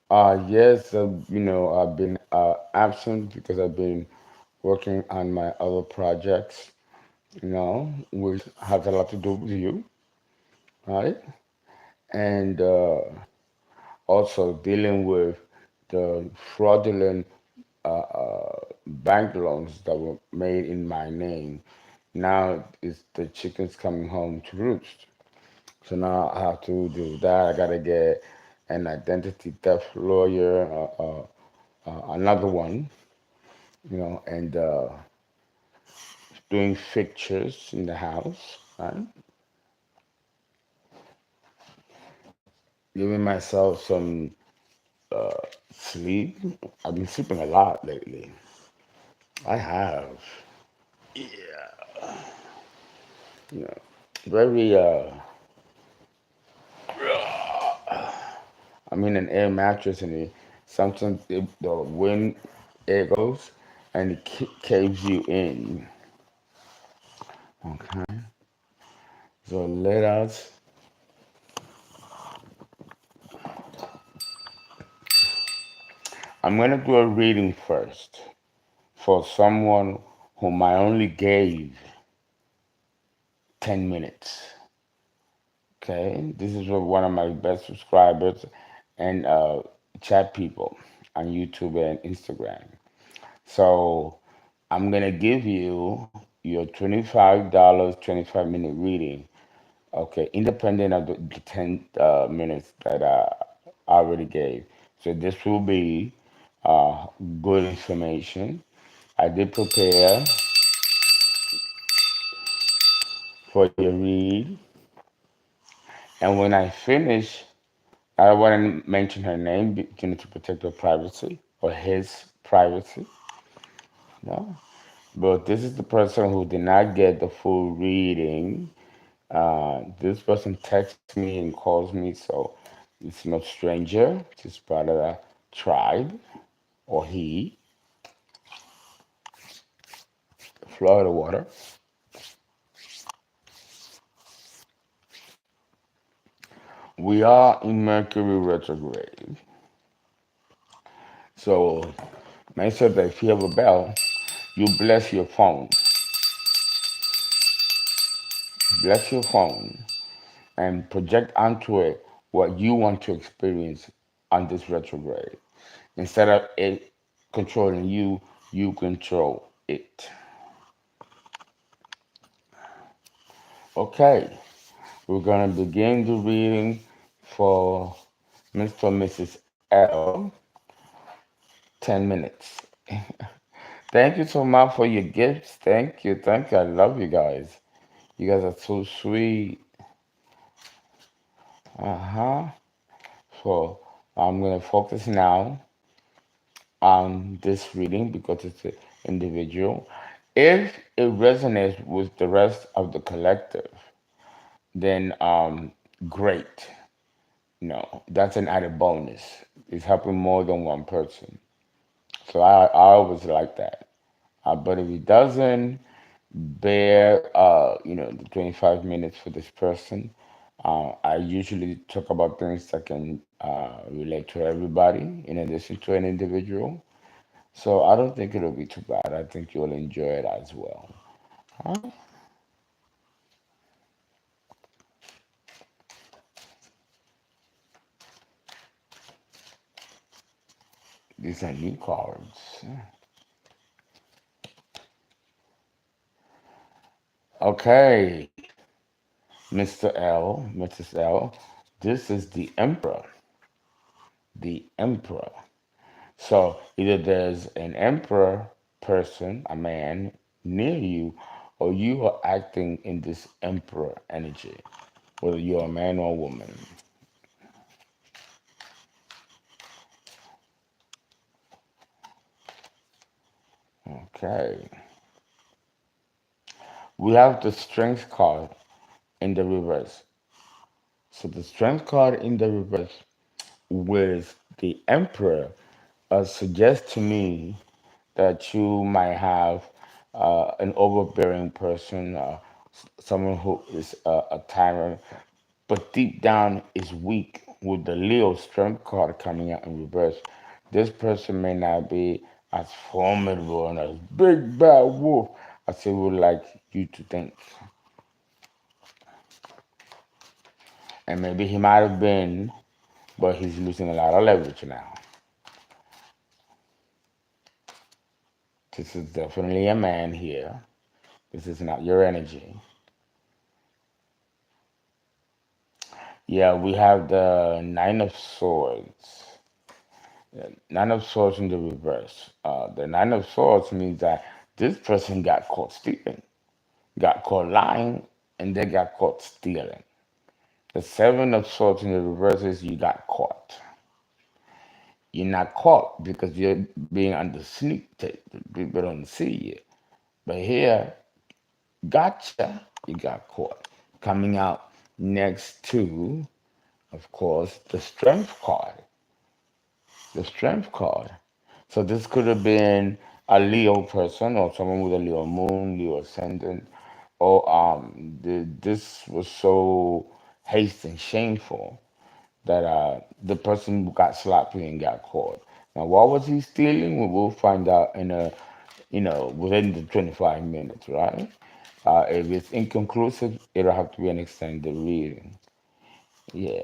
Yes, I've been absent because I've been working on my other projects, which has a lot to do with you, right? And also dealing with the fraudulent bank loans that were made in my name. Now it's the chickens coming home to roost. So now I have to do that. I gotta get an identity theft lawyer, another one, and doing fixtures in the house, right? Giving myself some sleep. I've been sleeping a lot lately. I have. Yeah. You know, very, I'm in an air mattress and sometimes the wind, air goes and it caves you in. Okay. So let us, I'm going to do a reading first for someone whom I only gave 10 minutes. Okay, this is for one of my best subscribers and chat people on YouTube and Instagram. So I'm gonna give you your $25 25-minute reading. Okay, independent of the 10 minutes that I already gave. So this will be uh, good information. I did prepare for your read, and when I finish, I don't want to mention her name, to protect her privacy or his privacy. No, but this is the person who did not get the full reading. This person texts me and calls me, so it's no stranger. She's part of the tribe, or he, Florida water. We are in Mercury retrograde, so make sure that if you have a bell, you bless your phone, and project onto it what you want to experience on this retrograde. Instead of it controlling you, you control it. Okay, we're going to begin the reading for Mr. and Mrs. L. 10 minutes. Thank you so much for your gifts. Thank you. Thank you. I love you guys. You guys are so sweet. Uh-huh. So I'm going to focus now on this reading because it's an individual. If it resonates with the rest of the collective, then great. That's an added bonus. It's helping more than one person. So I always like that. But if it doesn't bear, the 25 minutes for this person, I usually talk about things that can relate to everybody in addition to an individual. So I don't think it'll be too bad. I think you'll enjoy it as well. Huh? These are new cards. Okay, Mr. L, Mrs. L, this is the Emperor. The Emperor. So either there's an Emperor person, a man, near you, or you are acting in this Emperor energy, whether you're a man or a woman. Okay. We have the Strength card in the reverse. So the Strength card in the reverse with the Emperor suggests to me that you might have an overbearing person, someone who is a tyrant, but deep down is weak. with the Leo strength card coming out in reverse, this person may not be as formidable and as big bad wolf as they would like you to think. And maybe he might have been, but he's losing a lot of leverage now. This is definitely a man here. This is not your energy. Yeah, we have the Nine of Swords. Nine of Swords in the reverse. The Nine of Swords means that this person got caught stealing, got caught lying, and they got caught stealing. The Seven of Swords in the reverse is you got caught. You're not caught because you're being under sneak tape. People don't see you. But here, gotcha, you got caught. Coming out next to, of course, the Strength card. The Strength card. So this could have been a Leo person or someone with a Leo moon, Leo ascendant, or this was so hasty and shameful that the person got sloppy and got caught. Now, what was he stealing? We will find out in within the 25 minutes, right? If it's inconclusive, it'll have to be an extended reading. Yeah.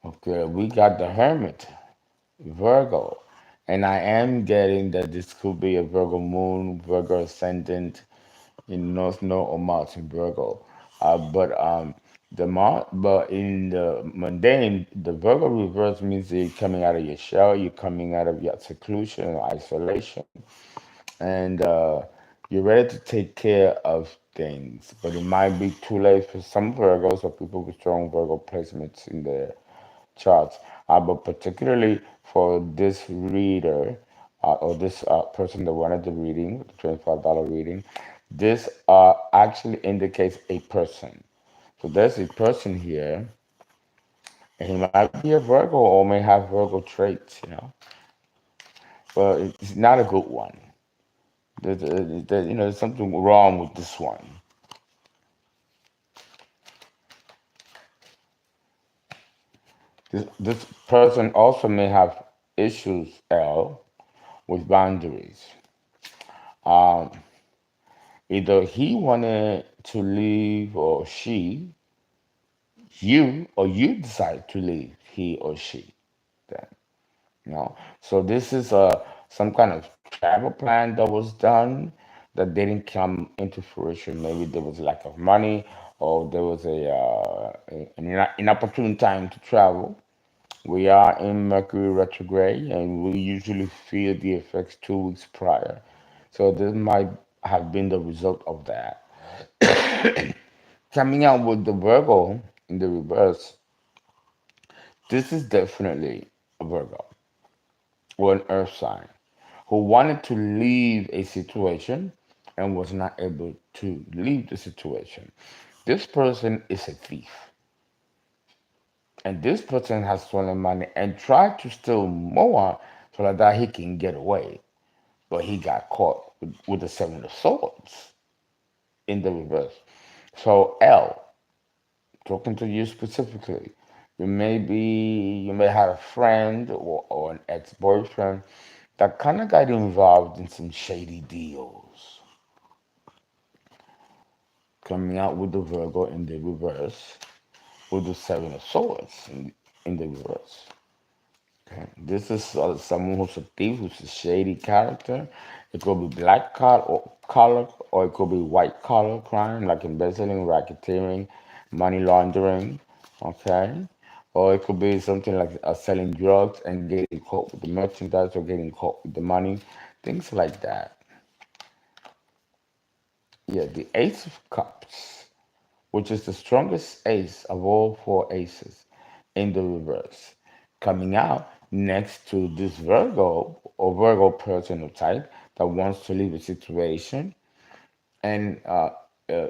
Okay, we got the Hermit, Virgo. And I am getting that this could be a Virgo moon, Virgo ascendant in North Node or Mars in Virgo. But but in the mundane, the Virgo reverse means that you're coming out of your shell, you're coming out of your seclusion or isolation, and you're ready to take care of things. But it might be too late for some Virgos or people with strong Virgo placements in their charts. But particularly for this reader or this person that wanted the reading, the $25 reading, this actually indicates a person. So there's a person here, and he might be a Virgo or may have Virgo traits. But it's not a good one. There's something wrong with this one. This person also may have issues, L, with boundaries. Um, Either he wanted to leave or she, you decide to leave he or she. Then, so this is some kind of travel plan that was done that didn't come into fruition. Maybe there was lack of money, or there was an inopportune time to travel. We are in Mercury retrograde, and we usually feel the effects 2 weeks prior. So this might have been the result of that. Coming out with the Virgo in the reverse, this is definitely a Virgo or an earth sign who wanted to leave a situation and was not able to leave the situation. This person is a thief, and this person has stolen money and tried to steal more so that he can get away, but he got caught with the Seven of Swords in the reverse. So L, talking to you specifically, you may have a friend or an ex-boyfriend that kind of got involved in some shady deals. Coming out with the Virgo in the reverse, with the Seven of Swords in the reverse. Okay. This is someone who's a thief, who's a shady character. It could be black collar, or it could be white collar crime, like embezzling, racketeering, money laundering. Okay, or it could be something like selling drugs and getting caught with the merchandise or getting caught with the money, things like that. Yeah, the Ace of Cups, which is the strongest ace of all four aces in the reverse, coming out next to this Virgo or Virgo personal type that wants to leave a situation, and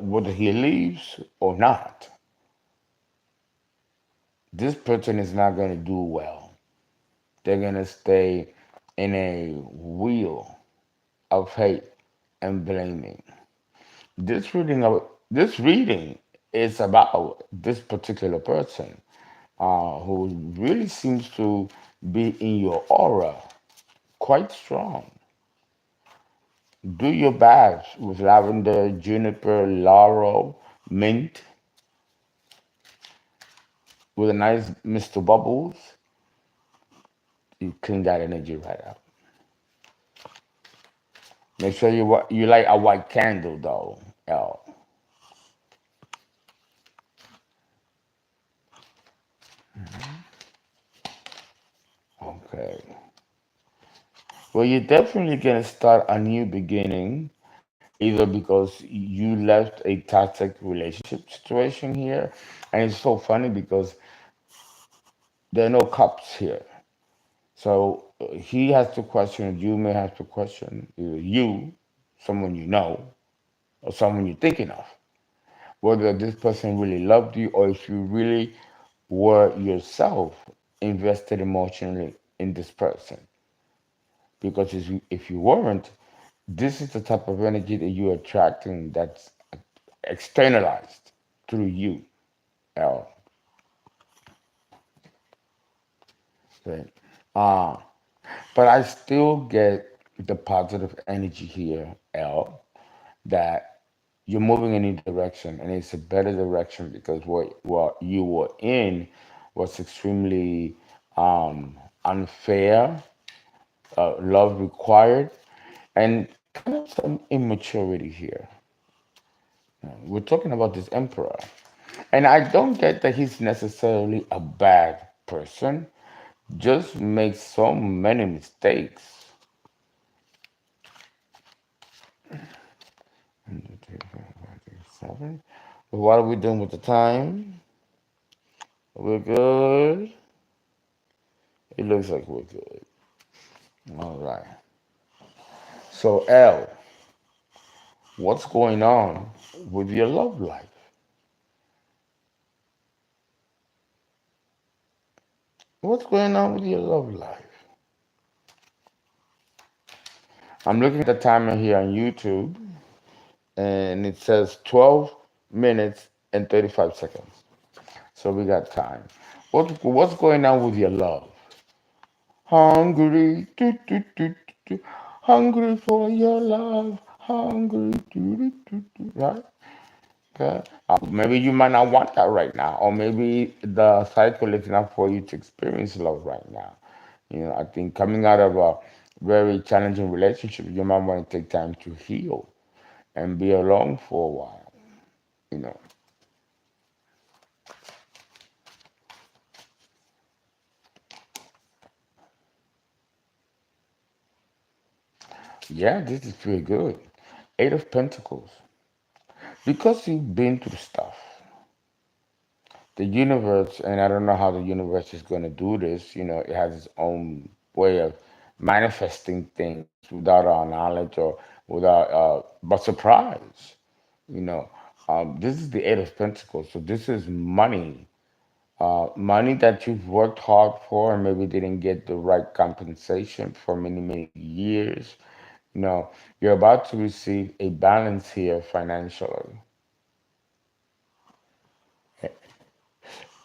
whether he leaves or not, this person is not going to do well. They're going to stay in a wheel of hate and blaming. This reading of this reading is about this particular person who really seems to be in your aura quite strong. Do your baths with lavender, juniper, laurel, mint with a nice Mr. Bubbles. You clean that energy right out. Make sure you light a white candle though. L. Okay. Well, you're definitely gonna start a new beginning, either because you left a toxic relationship situation here, and it's so funny because there are no cups here. So he has to question, you may have to question either you, someone you know, or someone you're thinking of, whether this person really loved you or if you really were yourself invested emotionally in this person. Because if you weren't, this is the type of energy that you're attracting that's externalized through you. L. Right? Uh, but I still get the positive energy here, L, that you're moving in a new direction and it's a better direction because what you were in was extremely unfair, love required, and kind of some immaturity here. We're talking about this emperor. And I don't get that he's necessarily a bad person, just makes so many mistakes. 7. What are we doing with the time? We're good. It looks like we're good. All right. So, L, what's going on with your love life? What's going on with your love life? I'm looking at the timer here on YouTube, and it says 12 minutes and 35 seconds. So we got time. What's going on with your love? Hungry, hungry for your love, hungry, right? Okay. Maybe you might not want that right now, or maybe the cycle is not for you to experience love right now. I think coming out of a very challenging relationship, you might want to take time to heal and be alone for a while. You know, yeah, this is pretty good. Eight of Pentacles, because you've been through stuff. The universe, and I don't know how the universe is going to do this. It has its own way of manifesting things without our knowledge or without, but surprise. You know, this is the Eight of Pentacles, so this is money, money that you've worked hard for and maybe didn't get the right compensation for many, many years. You're about to receive a balance here financially.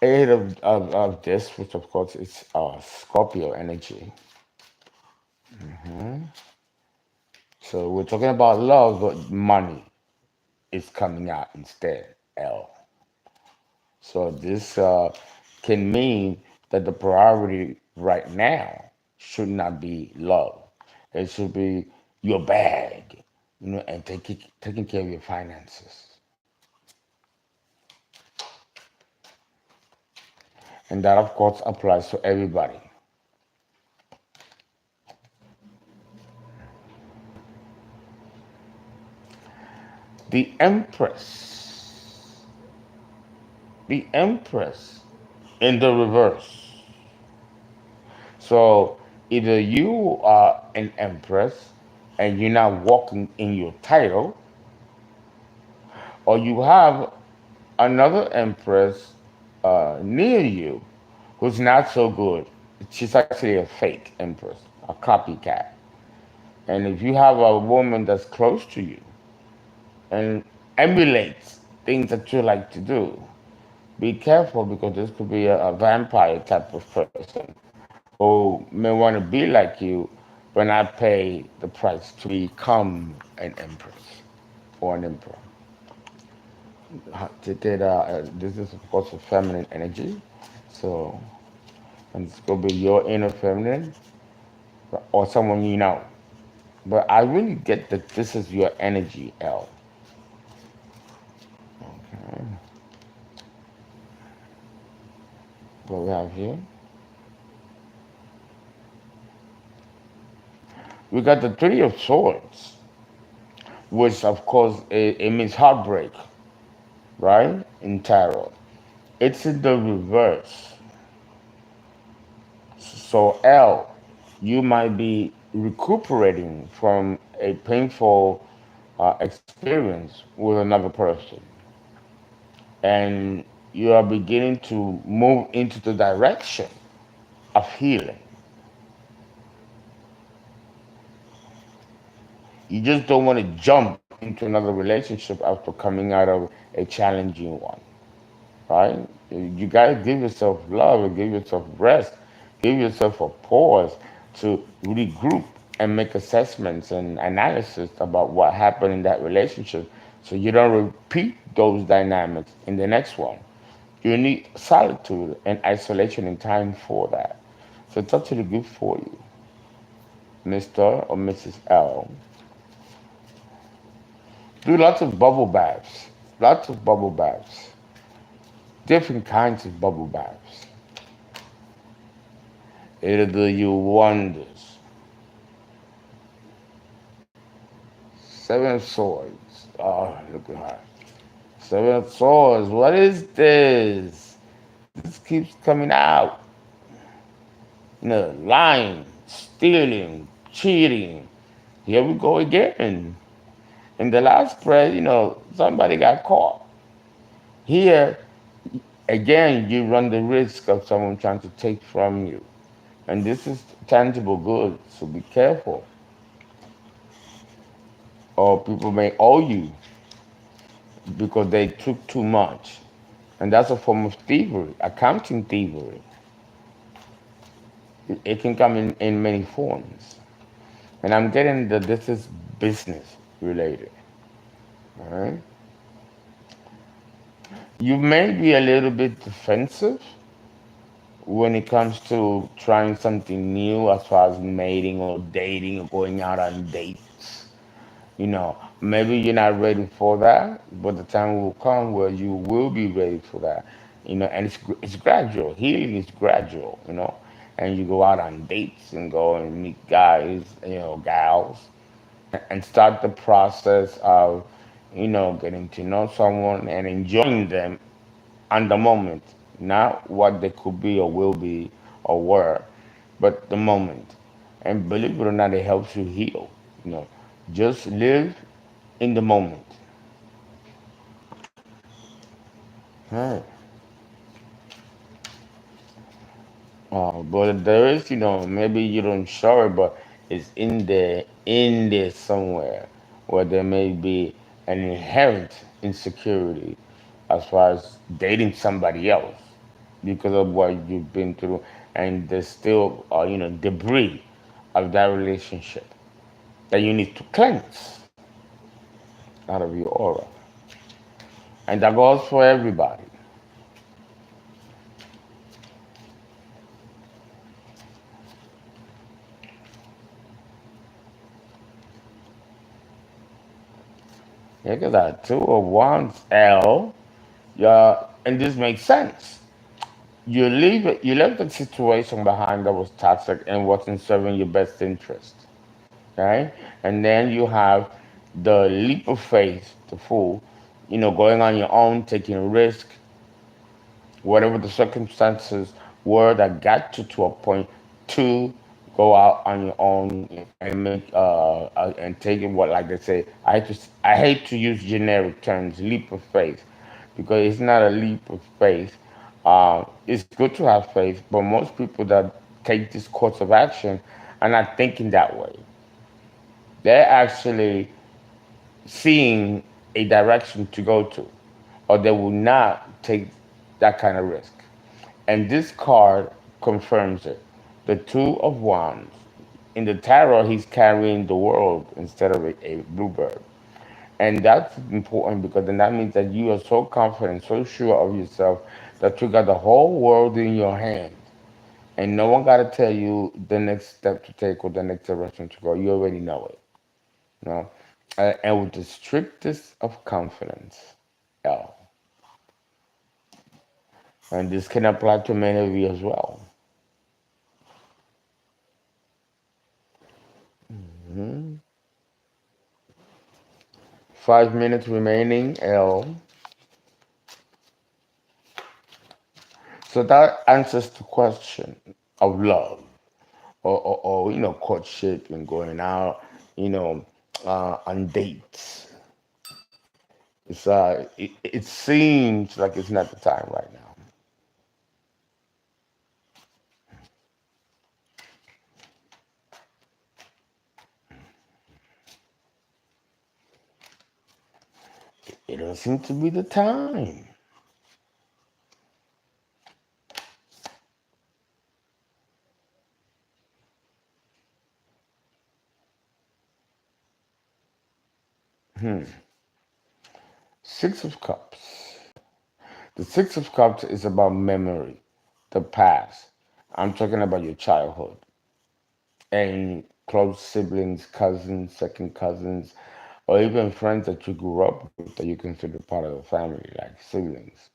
Eight of this, which of course is Scorpio energy. So we're talking about love, but money is coming out instead. L. So this can mean that the priority right now should not be love. It should be your bag, and taking care of your finances. And that, of course, applies to everybody. The Empress. The Empress in the reverse. So either you are an Empress and you're not walking in your title, or you have another Empress near you who's not so good. She's actually a fake Empress, a copycat. And if you have a woman that's close to you and emulates things that you like to do. Be careful because this could be a vampire type of person who may want to be like you, but not pay the price to become an empress or an emperor. This is, of course, a feminine energy. So, and it's going to be your inner feminine or someone you know. But I really get that this is your energy, L. Okay. What we have here? We got the Three of Swords, which, of course, it means heartbreak, right? In tarot. It's in the reverse. So, L, you might be recuperating from a painful experience with another person. And you are beginning to move into the direction of healing. You just don't want to jump into another relationship after coming out of a challenging one, right? You got to give yourself love and give yourself rest, give yourself a pause to regroup and make assessments and analysis about what happened in that relationship so you don't repeat those dynamics in the next one. You need solitude and isolation and time for that. So it's actually good for you, Mr. or Mrs. L. Do lots of bubble baths. Lots of bubble baths. Different kinds of bubble baths. It'll do you wonders. Seven of Swords. Oh, look at her. Seven of Swords. What is this? This keeps coming out. No, lying, stealing, cheating. Here we go again. In the last spread, somebody got caught. Here, again, you run the risk of someone trying to take from you. And this is tangible goods, so be careful. Or people may owe you because they took too much. And that's a form of thievery, accounting thievery. It can come in many forms. And I'm getting that this is business related. All right? You may be a little bit defensive when it comes to trying something new as far as mating or dating or going out on dates. Maybe you're not ready for that, but the time will come where you will be ready for that. And it's gradual. Healing is gradual. And you go out on dates and go and meet guys, gals, and start the process of, getting to know someone and enjoying them on the moment, not what they could be or will be or were, but the moment. And believe it or not, it helps you heal. You know, just live in the moment. Right. But there is, maybe you don't show it, but it's in there somewhere where there may be an inherent insecurity as far as dating somebody else because of what you've been through, and there's still, debris of that relationship that you need to cleanse out of your aura, and that goes for everybody. Look at that, two of wands, L. Yeah, and this makes sense. You left the situation behind that was toxic and wasn't serving your best interest, right? And then you have the leap of faith, the fool, going on your own, taking risk, whatever the circumstances were that got you to a point to go out on your own and make and take it. What, like they say, I hate to use generic terms, leap of faith, because it's not a leap of faith. It's good to have faith, but most people that take this course of action are not thinking that way. They're actually seeing a direction to go to, or they will not take that kind of risk. And this card confirms it. The Two of Wands. In the tarot, he's carrying the world instead of a bluebird. And that's important because then that means that you are so confident, so sure of yourself that you got the whole world in your hands. And no one got to tell you the next step to take or the next direction to go. You already know it. You know? And with the strictest of confidence, L. And this can apply to many of you as well. 5 minutes remaining, L. So that answers the question of love or courtship and going out, you know, on dates. It seems like it's not the time right now. It doesn't seem to be the time. Six of Cups. The Six of Cups is about memory, the past. I'm talking about your childhood and close siblings, cousins, second cousins, or even friends that you grew up with that you consider part of the family, like siblings.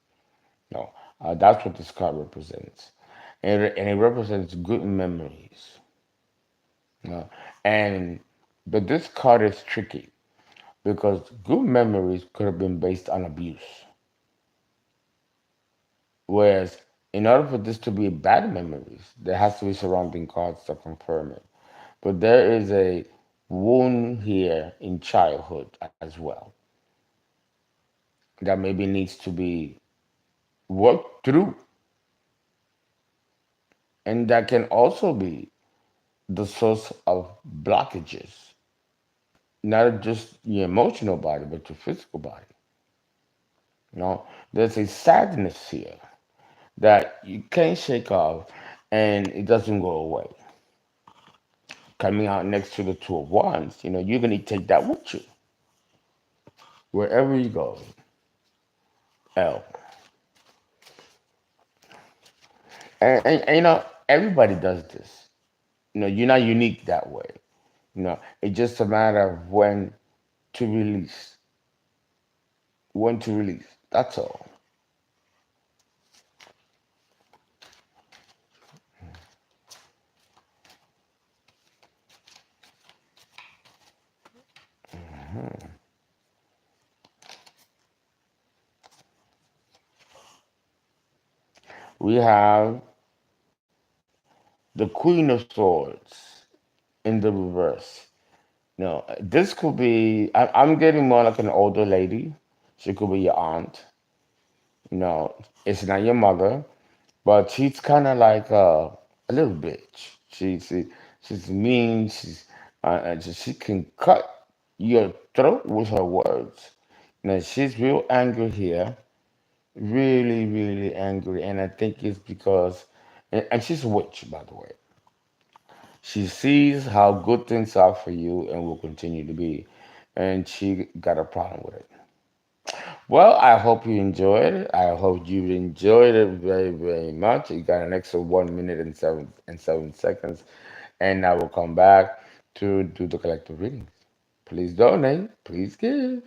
No, that's what this card represents, and it represents good memories. No, and but this card is tricky because good memories could have been based on abuse, whereas in order for this to be bad memories, there has to be surrounding cards to confirm it. But there is a wound here in childhood as well that maybe needs to be worked through, and that can also be the source of blockages, not just your emotional body, but your physical body. There's a sadness here that you can't shake off, and it doesn't go away. Coming out next to the Two of Wands, you're gonna take that with you wherever you go. L. And everybody does this. You're not unique that way. It's just a matter of to release, when to release. That's all. We have the Queen of Swords in the reverse. This could be, I'm getting more like an older lady. She could be your aunt. You know, it's not your mother, but she's kind of like a little bitch. She's mean. She can cut your throat with her words. She's real angry here, really, really angry, and I think it's because, and she's a witch, by the way. She sees how good things are for you and will continue to be, and she got a problem with it. Well, I hope you enjoyed it. I hope you enjoyed it very, very much. You got an extra 1 minute and 7 seconds, and I will come back to do the collective readings. Please donate. Please give.